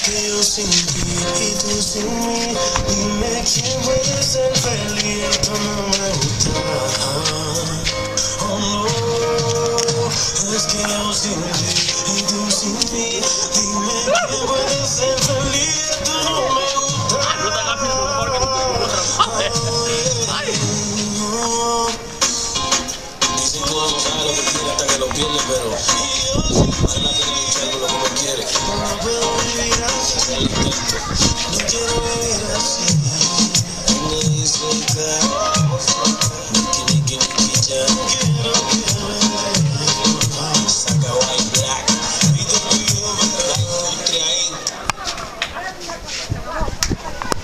que yo sin ti y tú sin mí. Dime quién puede ser feliz, esto no me gusta. Oh no, es que yo sin ti y tú sin mí. Dime quién puede ser feliz, esto no me gusta. Dicen que uno no sabe lo que quiere hasta que lo pierde, pero vale la pena luchar por lo que uno quiere. No puedo vivir así, no quiero vivir